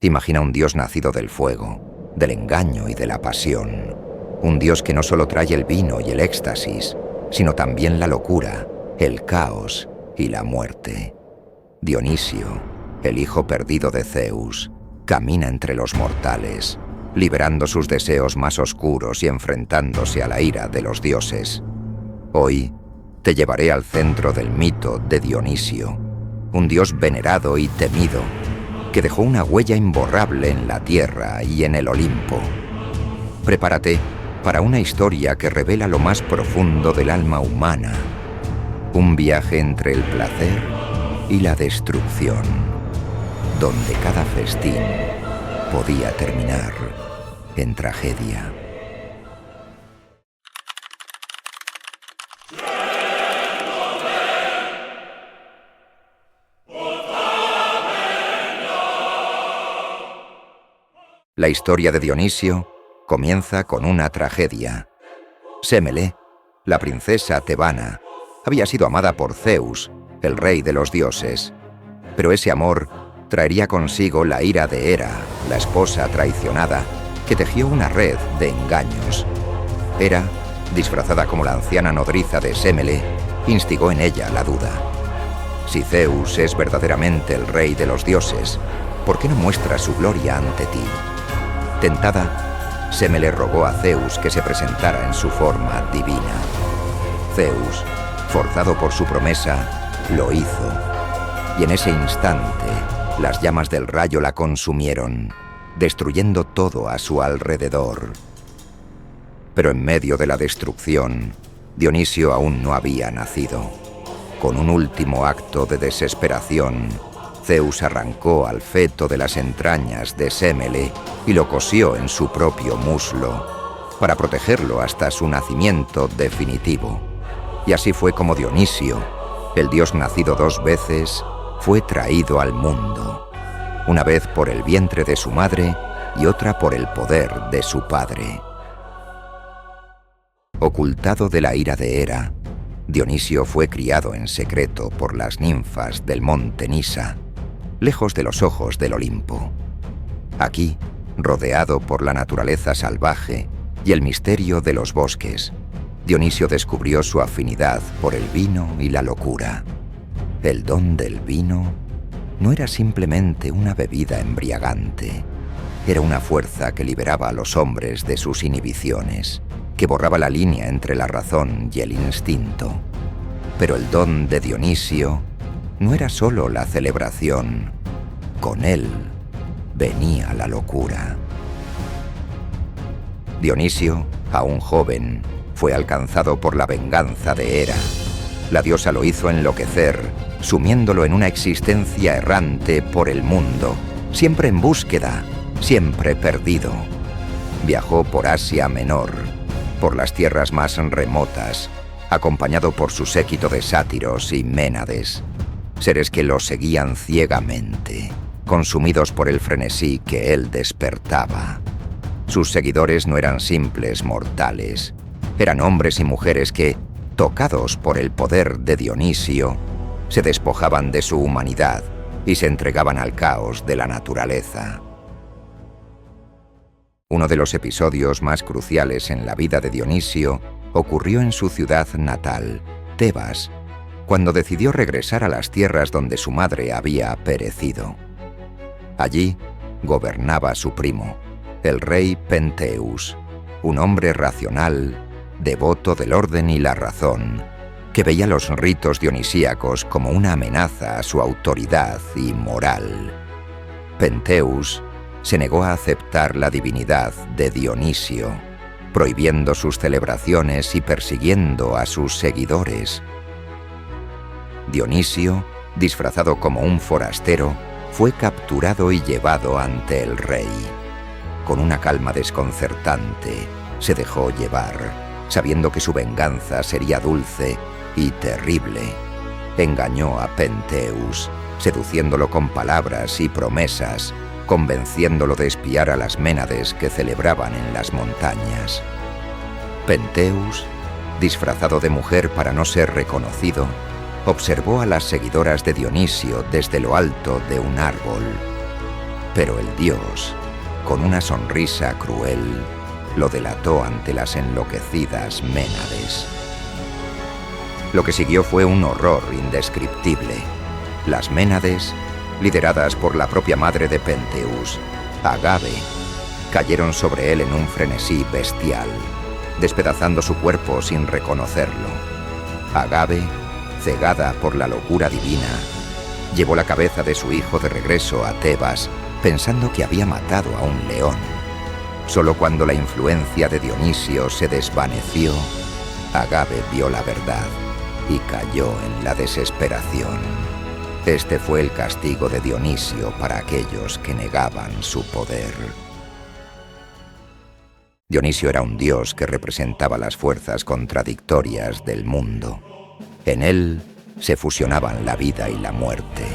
Imagina un dios nacido del fuego, del engaño y de la pasión. Un dios que no solo trae el vino y el éxtasis, sino también la locura, el caos y la muerte. Dionisio, el hijo perdido de Zeus, camina entre los mortales, liberando sus deseos más oscuros y enfrentándose a la ira de los dioses. Hoy te llevaré al centro del mito de Dionisio, un dios venerado y temido, que dejó una huella imborrable en la tierra y en el Olimpo. Prepárate para una historia que revela lo más profundo del alma humana, un viaje entre el placer y la destrucción, donde cada festín podía terminar en tragedia. La historia de Dionisio comienza con una tragedia. Sémele, la princesa tebana, había sido amada por Zeus, el rey de los dioses, pero ese amor traería consigo la ira de Hera, la esposa traicionada, que tejió una red de engaños. Hera, disfrazada como la anciana nodriza de Sémele, instigó en ella la duda. Si Zeus es verdaderamente el rey de los dioses, ¿por qué no muestra su gloria ante ti? Tentada, Sémele rogó a Zeus que se presentara en su forma divina. Zeus, forzado por su promesa, lo hizo, y en ese instante las llamas del rayo la consumieron, destruyendo todo a su alrededor. Pero en medio de la destrucción, Dionisio aún no había nacido. Con un último acto de desesperación, Zeus arrancó al feto de las entrañas de Sémele y lo cosió en su propio muslo, para protegerlo hasta su nacimiento definitivo. Y así fue como Dionisio, el dios nacido 2 veces, fue traído al mundo, una vez por el vientre de su madre y otra por el poder de su padre. Ocultado de la ira de Hera, Dionisio fue criado en secreto por las ninfas del monte Nisa, lejos de los ojos del Olimpo. Aquí, rodeado por la naturaleza salvaje y el misterio de los bosques, Dionisio descubrió su afinidad por el vino y la locura. El don del vino no era simplemente una bebida embriagante, era una fuerza que liberaba a los hombres de sus inhibiciones, que borraba la línea entre la razón y el instinto. Pero el don de Dionisio no era solo la celebración, con él venía la locura. Dionisio, aún joven, fue alcanzado por la venganza de Hera. La diosa lo hizo enloquecer, sumiéndolo en una existencia errante por el mundo, siempre en búsqueda, siempre perdido. Viajó por Asia Menor, por las tierras más remotas, acompañado por su séquito de sátiros y ménades, seres que lo seguían ciegamente, consumidos por el frenesí que él despertaba. Sus seguidores no eran simples mortales, eran hombres y mujeres que, tocados por el poder de Dionisio, se despojaban de su humanidad y se entregaban al caos de la naturaleza. Uno de los episodios más cruciales en la vida de Dionisio ocurrió en su ciudad natal, Tebas, cuando decidió regresar a las tierras donde su madre había perecido. Allí gobernaba su primo, el rey Penteus, un hombre racional, devoto del orden y la razón, que veía los ritos dionisíacos como una amenaza a su autoridad y moral. Penteus se negó a aceptar la divinidad de Dionisio, prohibiendo sus celebraciones y persiguiendo a sus seguidores. Dionisio, disfrazado como un forastero, fue capturado y llevado ante el rey. Con una calma desconcertante, se dejó llevar, sabiendo que su venganza sería dulce y terrible. Engañó a Penteus, seduciéndolo con palabras y promesas, convenciéndolo de espiar a las ménades que celebraban en las montañas. Penteus, disfrazado de mujer para no ser reconocido, observó a las seguidoras de Dionisio desde lo alto de un árbol. Pero el dios, con una sonrisa cruel, lo delató ante las enloquecidas Ménades. Lo que siguió fue un horror indescriptible. Las Ménades, lideradas por la propia madre de Pentheus, Agave, cayeron sobre él en un frenesí bestial, despedazando su cuerpo sin reconocerlo. Agave, cegada por la locura divina, llevó la cabeza de su hijo de regreso a Tebas, pensando que había matado a un león. Solo cuando la influencia de Dionisio se desvaneció, Agave vio la verdad y cayó en la desesperación. Este fue el castigo de Dionisio para aquellos que negaban su poder. Dionisio era un dios que representaba las fuerzas contradictorias del mundo. En él se fusionaban la vida y la muerte,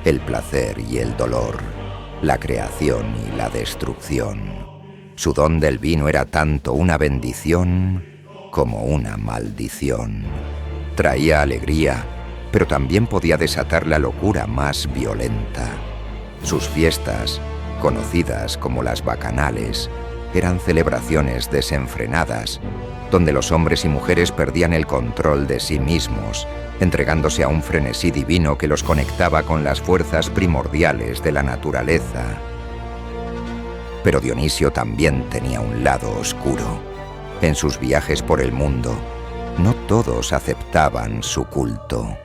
el placer y el dolor, la creación y la destrucción. Su don del vino era tanto una bendición como una maldición. Traía alegría, pero también podía desatar la locura más violenta. Sus fiestas, conocidas como las bacanales, eran celebraciones desenfrenadas, donde los hombres y mujeres perdían el control de sí mismos, entregándose a un frenesí divino que los conectaba con las fuerzas primordiales de la naturaleza. Pero Dionisio también tenía un lado oscuro. En sus viajes por el mundo, no todos aceptaban su culto.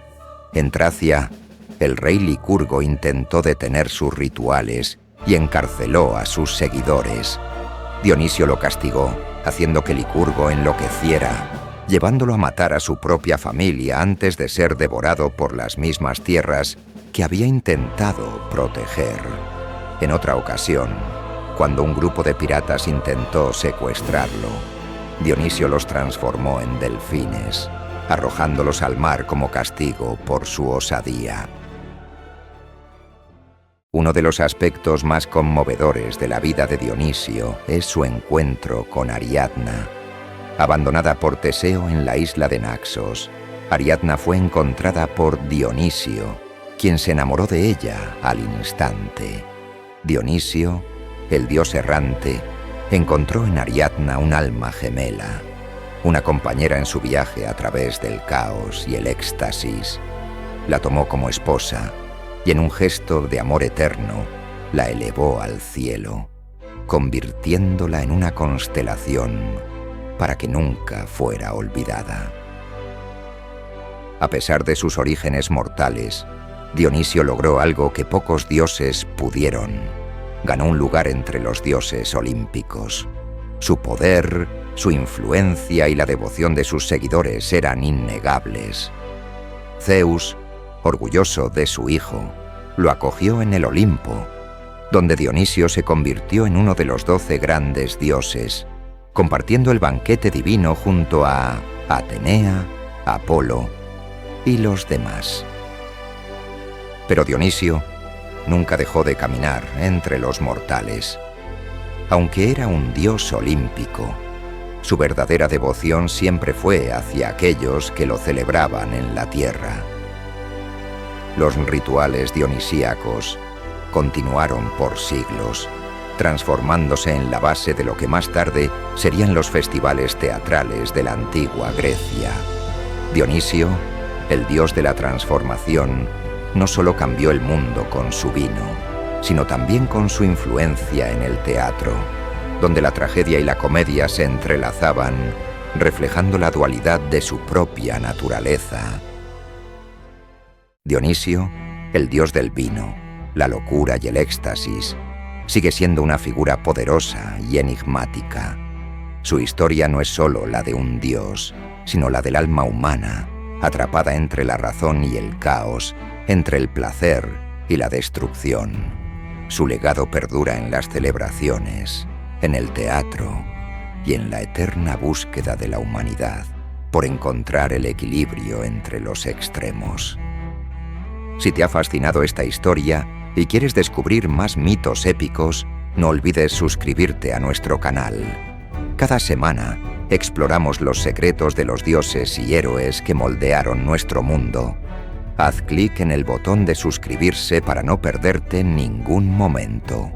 En Tracia, el rey Licurgo intentó detener sus rituales y encarceló a sus seguidores. Dionisio lo castigó, haciendo que Licurgo enloqueciera, llevándolo a matar a su propia familia antes de ser devorado por las mismas tierras que había intentado proteger. En otra ocasión, cuando un grupo de piratas intentó secuestrarlo, Dionisio los transformó en delfines, arrojándolos al mar como castigo por su osadía. Uno de los aspectos más conmovedores de la vida de Dionisio es su encuentro con Ariadna. Abandonada por Teseo en la isla de Naxos, Ariadna fue encontrada por Dionisio, quien se enamoró de ella al instante. Dionisio, el dios errante, encontró en Ariadna un alma gemela, una compañera en su viaje a través del caos y el éxtasis. La tomó como esposa y en un gesto de amor eterno la elevó al cielo, convirtiéndola en una constelación para que nunca fuera olvidada. A pesar de sus orígenes mortales, Dionisio logró algo que pocos dioses pudieron. Ganó un lugar entre los dioses olímpicos. Su poder, su influencia y la devoción de sus seguidores eran innegables. Zeus, orgulloso de su hijo, lo acogió en el Olimpo, donde Dionisio se convirtió en uno de los 12 grandes dioses, compartiendo el banquete divino junto a Atenea, Apolo y los demás. Pero Dionisio nunca dejó de caminar entre los mortales. Aunque era un dios olímpico, su verdadera devoción siempre fue hacia aquellos que lo celebraban en la tierra. Los rituales dionisíacos continuaron por siglos, transformándose en la base de lo que más tarde serían los festivales teatrales de la antigua Grecia. Dionisio, el dios de la transformación, no solo cambió el mundo con su vino, sino también con su influencia en el teatro, donde la tragedia y la comedia se entrelazaban, reflejando la dualidad de su propia naturaleza. Dionisio, el dios del vino, la locura y el éxtasis, sigue siendo una figura poderosa y enigmática. Su historia no es solo la de un dios, sino la del alma humana, atrapada entre la razón y el caos, entre el placer y la destrucción. Su legado perdura en las celebraciones, en el teatro y en la eterna búsqueda de la humanidad por encontrar el equilibrio entre los extremos. Si te ha fascinado esta historia y quieres descubrir más mitos épicos, no olvides suscribirte a nuestro canal. Cada semana exploramos los secretos de los dioses y héroes que moldearon nuestro mundo. Haz clic en el botón de suscribirse para no perderte ningún momento.